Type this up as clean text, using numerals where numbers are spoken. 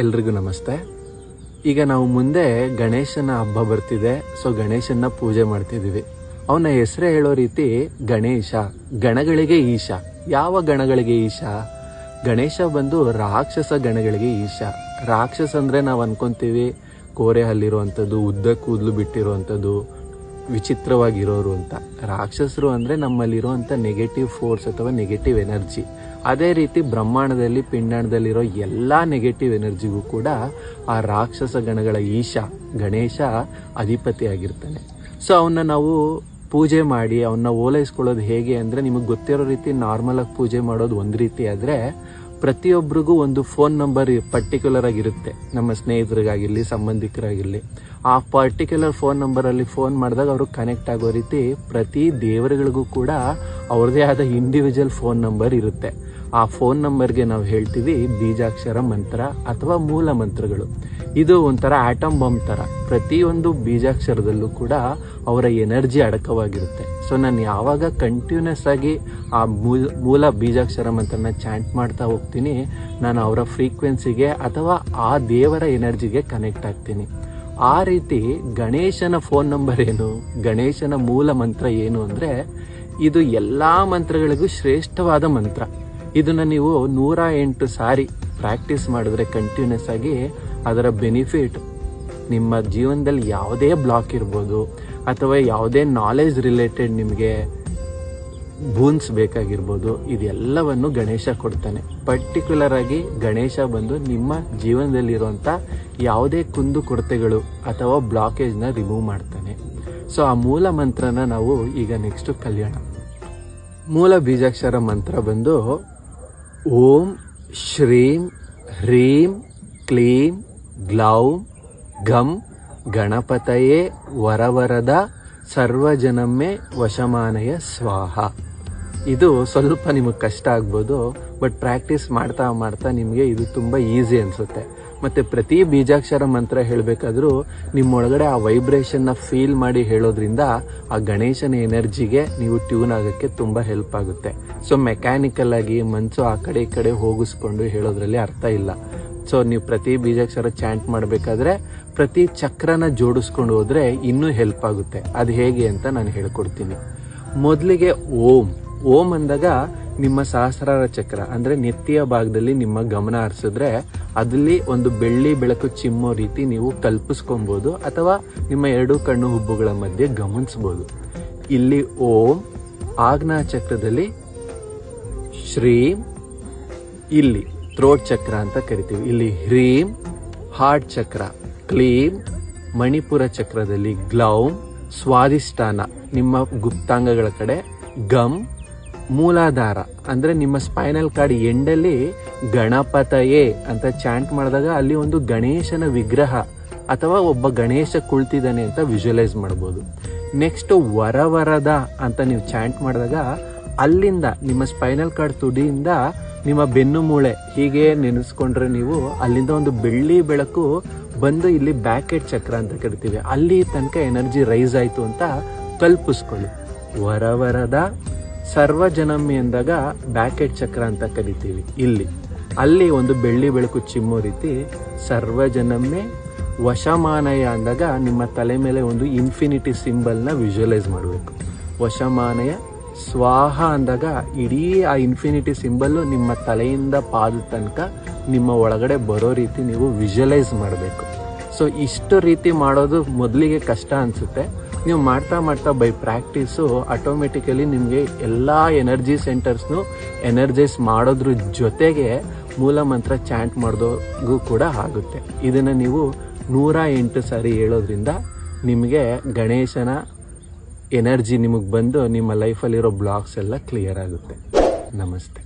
ಎಲ್ರಿಗೂ ನಮಸ್ತೆ. ಈಗ ನಾವು ಮುಂದೆ ಗಣೇಶನ ಹಬ್ಬ ಬರ್ತಿದೆ. ಸೊ ಗಣೇಶನ ಪೂಜೆ ಮಾಡ್ತಿದೀವಿ. ಅವನ ಹೆಸರೇ ಹೇಳೋ ರೀತಿ ಗಣೇಶ, ಗಣಗಳಿಗೆ ಈಶ. ಯಾವ ಗಣಗಳಿಗೆ ಈಶ? ಗಣೇಶ ಬಂದು ರಾಕ್ಷಸ ಗಣಗಳಿಗೆ ಈಶ. ರಾಕ್ಷಸ ಅಂದ್ರೆ ನಾವು ಅನ್ಕೊಂತೀವಿ ಕೋರೆ ಹಲ್ಲಿರುವಂಥದ್ದು, ಉದ್ದ ಕೂದಲು ಬಿಟ್ಟಿರುವಂಥದ್ದು, ವಿಚಿತ್ರವಾಗಿರೋರು ಅಂತ. ರಾಕ್ಷಸರು ಅಂದ್ರೆ ನಮ್ಮಲ್ಲಿರುವಂಥ ನೆಗೆಟಿವ್ ಫೋರ್ಸ್ ಅಥವಾ ನೆಗೆಟಿವ್ ಎನರ್ಜಿ. ಅದೇ ರೀತಿ ಬ್ರಹ್ಮಾಂಡದಲ್ಲಿ ಪಿಂಡಾಂಡದಲ್ಲಿರೋ ಎಲ್ಲಾ ನೆಗೆಟಿವ್ ಎನರ್ಜಿಗೂ ಕೂಡ ಆ ರಾಕ್ಷಸ ಗಣಗಳ ಈಶ ಗಣೇಶ ಅಧಿಪತಿ ಆಗಿರ್ತಾನೆ. ಸೊ ಅವನ್ನ ನಾವು ಪೂಜೆ ಮಾಡಿ ಅವನ್ನ ಓಲೈಸ್ಕೊಳ್ಳೋದು ಹೇಗೆ ಅಂದ್ರೆ, ನಿಮಗೆ ಗೊತ್ತಿರೋ ರೀತಿ ನಾರ್ಮಲ್ ಆಗಿ ಪೂಜೆ ಮಾಡೋದು ಒಂದ್ ರೀತಿ ಆದ್ರೆ, ಪ್ರತಿಯೊಬ್ಬರಿಗೂ ಒಂದು ಫೋನ್ ನಂಬರ್ ಪರ್ಟಿಕ್ಯುಲರ್ ಆಗಿರುತ್ತೆ. ನಮ್ಮ ಸ್ನೇಹಿತರಿಗಾಗಿರ್ಲಿ, ಸಂಬಂಧಿಕರಾಗಿರ್ಲಿ, ಆ ಪರ್ಟಿಕ್ಯುಲರ್ ಫೋನ್ ನಂಬರ್ ಅಲ್ಲಿ ಫೋನ್ ಮಾಡಿದಾಗ ಅವರು ಕನೆಕ್ಟ್ ಆಗೋ ರೀತಿ ಪ್ರತಿ ದೇವರುಗಳಿಗೂ ಕೂಡ ಅವ್ರದೇ ಆದ ಇಂಡಿವಿಜುವಲ್ ಫೋನ್ ನಂಬರ್ ಇರುತ್ತೆ. ಆ ಫೋನ್ ನಂಬರ್ಗೆ ನಾವು ಹೇಳ್ತೀವಿ ಬೀಜಾಕ್ಷರ ಮಂತ್ರ ಅಥವಾ ಮೂಲ ಮಂತ್ರಗಳು. ಇದು ಒಂಥರ ಆಟಮ್ ಬಾಂಬ್ ತರ. ಪ್ರತಿಯೊಂದು ಬೀಜಾಕ್ಷರದಲ್ಲೂ ಕೂಡ ಅವರ ಎನರ್ಜಿ ಅಡಕವಾಗಿರುತ್ತೆ. ಸೊ ನಾನು ಯಾವಾಗ ಕಂಟಿನ್ಯೂಸ್ ಆಗಿ ಆ ಮೂಲ ಬೀಜಾಕ್ಷರ ಮಂತ್ರನ ಚಾಂಟ್ ಮಾಡ್ತಾ ಹೋಗ್ತೀನಿ, ನಾನು ಅವರ ಫ್ರೀಕ್ವೆನ್ಸಿಗೆ ಅಥವಾ ಆ ದೇವರ ಎನರ್ಜಿಗೆ ಕನೆಕ್ಟ್ ಆಗ್ತೀನಿ. ಆ ರೀತಿ ಗಣೇಶನ ಫೋನ್ ನಂಬರ್ ಏನು, ಗಣೇಶನ ಮೂಲ ಮಂತ್ರ ಏನು ಅಂದ್ರೆ, ಇದು ಎಲ್ಲಾ ಮಂತ್ರಗಳಿಗೂ ಶ್ರೇಷ್ಠವಾದ ಮಂತ್ರ. ಇದನ್ನ ನೀವು 108 ಸಾರಿ ಪ್ರಾಕ್ಟೀಸ್ ಮಾಡಿದ್ರೆ ಕಂಟಿನ್ಯೂಸ್ ಆಗಿ, ಅದರ ಬೆನಿಫಿಟ್ ನಿಮ್ಮ ಜೀವನದಲ್ಲಿ ಯಾವುದೇ ಬ್ಲಾಕ್ ಇರ್ಬೋದು ಅಥವಾ ಯಾವುದೇ ನಾಲೆಜ್ ರಿಲೇಟೆಡ್ ನಿಮಗೆ ಬೂನ್ಸ್ ಬೇಕಾಗಿರ್ಬೋದು, ಇದೆಲ್ಲವನ್ನು ಗಣೇಶ ಕೊಡ್ತಾನೆ. ಪರ್ಟಿಕ್ಯುಲರ್ ಆಗಿ ಗಣೇಶ ಬಂದು ನಿಮ್ಮ ಜೀವನದಲ್ಲಿರುವಂತ ಯಾವುದೇ ಕುಂದು ಕೊರತೆಗಳು ಅಥವಾ ಬ್ಲಾಕೇಜ್ ನ ರಿಮೂವ್ ಮಾಡ್ತಾನೆ. ಸೊ ಆ ಮೂಲ ಮಂತ್ರನ ನಾವು ಈಗ ನೆಕ್ಸ್ಟ್ ಕಲಿಯೋಣ. ಮೂಲ ಬೀಜಾಕ್ಷರ ಮಂತ್ರ ಬಂದು ಓಂ ಶ್ರೀಂ ಹ್ರೀಂ ಕ್ಲೀಂ ಗ್ಲೌಂ ಗಂ ಗಣಪತಯೇ ವರವರದ ಸರ್ವಜನಮ್ಮೆ ವಶಮಾನಯ ಸ್ವಾಹ. ಇದು ಸ್ವಲ್ಪ ನಿಮಗೆ ಕಷ್ಟ ಆಗ್ಬೋದು, ಬಟ್ ಪ್ರಾಕ್ಟೀಸ್ ಮಾಡ್ತಾ ಮಾಡ್ತಾ ನಿಮಗೆ ಇದು ತುಂಬಾ ಈಸಿ ಅನ್ಸುತ್ತೆ. ಮತ್ತೆ ಪ್ರತಿ ಬೀಜಾಕ್ಷರ ಮಂತ್ರ ಹೇಳಬೇಕಾದ್ರೂ ನಿಮ್ಮೊಳಗಡೆ ಆ ವೈಬ್ರೇಷನ್ ನ ಫೀಲ್ ಮಾಡಿ ಹೇಳೋದ್ರಿಂದ ಆ ಗಣೇಶನ ಎನರ್ಜಿಗೆ ನೀವು ಟ್ಯೂನ್ ಆಗಕ್ಕೆ ತುಂಬಾ ಹೆಲ್ಪ್ ಆಗುತ್ತೆ. ಸೊ ಮೆಕ್ಯಾನಿಕಲ್ ಆಗಿ ಮನ್ಸು ಆ ಕಡೆ ಈ ಕಡೆ ಹೋಗಿಸ್ಕೊಂಡು ಹೇಳೋದ್ರಲ್ಲಿ ಅರ್ಥ ಇಲ್ಲ. ಸೊ ನೀವು ಪ್ರತಿ ಬೀಜಾಕ್ಷರ ಚಾಂಟ್ ಮಾಡಬೇಕಾದ್ರೆ ಪ್ರತಿ ಚಕ್ರನ ಜೋಡಿಸ್ಕೊಂಡು ಹೋದ್ರೆ ಇನ್ನೂ ಹೆಲ್ಪ್ ಆಗುತ್ತೆ. ಅದು ಹೇಗೆ ಅಂತ ನಾನು ಹೇಳ್ಕೊಡ್ತೀನಿ. ಮೊದಲಿಗೆ ಓಂ. ಓಂ ಅಂದಾಗ ನಿಮ್ಮ ಸಹಸ್ರಾರ ಚಕ್ರ ಅಂದ್ರೆ ನೆತ್ತಿಯ ಭಾಗದಲ್ಲಿ ನಿಮ್ಮ ಗಮನ ಹರಿಸಿದ್ರೆ ಅದಲ್ಲಿ ಒಂದು ಬೆಳ್ಳಿ ಬೆಳಕು ಚಿಮ್ಮೋ ರೀತಿ ನೀವು ಕಲ್ಪಿಸ್ಕೊಬಹುದು ಅಥವಾ ನಿಮ್ಮ 2 ಕಣ್ಣು ಹುಬ್ಬುಗಳ ಮಧ್ಯೆ ಗಮನಿಸಬಹುದು. ಇಲ್ಲಿ ಓಂ, ಆಗ್ನೇಯ ಚಕ್ರದಲ್ಲಿ ಶ್ರೀಂ, ಇಲ್ಲಿ ಥ್ರೋಟ್ ಚಕ್ರ ಅಂತ ಕರಿತೀವಿ, ಇಲ್ಲಿ ಹ್ರೀಂ, ಹಾರ್ಟ್ ಚಕ್ರ, ಕ್ಲೀಂ, ಮಣಿಪುರ ಚಕ್ರದಲ್ಲಿ ಗ್ಲೌಂ, ಸ್ವಾಧಿಷ್ಠಾನ ನಿಮ್ಮ ಗುಪ್ತಾಂಗಗಳ ಕಡೆ, ಗಮ್, ಮೂಲಾಧಾರ ಅಂದ್ರೆ ನಿಮ್ಮ ಸ್ಪೈನಲ್ ಕಾರ್ಡ್ ಎಂಡಲ್ಲಿ ಗಣಪತಯೇ ಅಂತ ಚಾಂಟ್ ಮಾಡಿದಾಗ ಅಲ್ಲಿ ಒಂದು ಗಣೇಶನ ವಿಗ್ರಹ ಅಥವಾ ಒಬ್ಬ ಗಣೇಶ ಕುಳಿತಿದ್ದಾನೆ ಅಂತ ವಿಜುವಲೈಸ್ ಮಾಡಬಹುದು. ನೆಕ್ಸ್ಟ್ ವರವರದ ಅಂತ ನೀವು ಚಾಂಟ್ ಮಾಡಿದಾಗ ಅಲ್ಲಿಂದ ನಿಮ್ಮ ಸ್ಪೈನಲ್ ಕಾರ್ಡ್ ತುದಿಯಿಂದ ನಿಮ್ಮ ಬೆನ್ನು ಮೂಳೆ ಹೀಗೆ ನೆನೆಸ್ಕೊಂಡ್ರೆ ನೀವು ಅಲ್ಲಿಂದ ಒಂದು ಬೆಳ್ಳಿ ಬೆಳಕು ಬಂದು ಇಲ್ಲಿ ಬ್ಯಾಕ್ ಹೆಡ್ ಚಕ್ರ ಅಂತ ಕರಿತೀವಿ, ಅಲ್ಲಿ ತನಕ ಎನರ್ಜಿ ರೈಸ್ ಆಯ್ತು ಅಂತ ಕಲ್ಪಿಸ್ಕೊಳ್ಳಿ. ವರವರದ ಸರ್ವಜನಮ್ಮೆ ಎಂದಾಗ ಬ್ಯಾಕ್ ಹೆಡ್ ಚಕ್ರ ಅಂತ ಕರಿತೀವಿ, ಇಲ್ಲಿ ಅಲ್ಲಿ ಒಂದು ಬೆಳ್ಳಿ ಬೆಳಕು ಚಿಮ್ಮೋ ರೀತಿ ಸರ್ವಜನಮ್ಮೆ ವಶಮಾನಯ ಅಂದಾಗ ನಿಮ್ಮ ತಲೆ ಮೇಲೆ ಒಂದು ಇನ್ಫಿನಿಟಿ ಸಿಂಬಲ್ ನ ವಿಜುವಲೈಸ್ ಮಾಡಬೇಕು. ವಶಮಾನಯ ಸ್ವಾಹ ಅಂದಾಗ ಇಡೀ ಆ ಇನ್ಫಿನಿಟಿ ಸಿಂಬಲ್ ನಿಮ್ಮ ತಲೆಯಿಂದ ಪಾದ ತನಕ ನಿಮ್ಮ ಒಳಗಡೆ ಬರೋ ರೀತಿ ನೀವು ವಿಜುವಲೈಸ್ ಮಾಡಬೇಕು. ಸೊ ಇಷ್ಟು ರೀತಿ ಮಾಡೋದು ಮೊದಲಿಗೆ ಕಷ್ಟ ಅನ್ಸುತ್ತೆ. ನೀವು ಮಾಡ್ತಾ ಮಾಡ್ತಾ ಬೈ ಪ್ರಾಕ್ಟೀಸು ಆಟೋಮೆಟಿಕಲಿ ನಿಮಗೆ ಎಲ್ಲಾ ಎನರ್ಜಿ ಸೆಂಟರ್ಸ್ನು ಎನರ್ಜೈಸ್ ಮಾಡೋದ್ರ ಜೊತೆಗೆ ಮೂಲ ಮಂತ್ರ ಚಾಂಟ್ ಮಾಡೋದು ಕೂಡ ಆಗುತ್ತೆ. ಇದನ್ನ ನೀವು 108 ಸಾರಿ ಹೇಳೋದ್ರಿಂದ ನಿಮಗೆ ಗಣೇಶನ ಎನರ್ಜಿ ನಿಮಗೆ ಬಂದು ನಿಮ್ಮ ಲೈಫಲ್ಲಿರೋ ಬ್ಲಾಕ್ಸ್ ಎಲ್ಲ ಕ್ಲಿಯರ್ ಆಗುತ್ತೆ. ನಮಸ್ತೆ.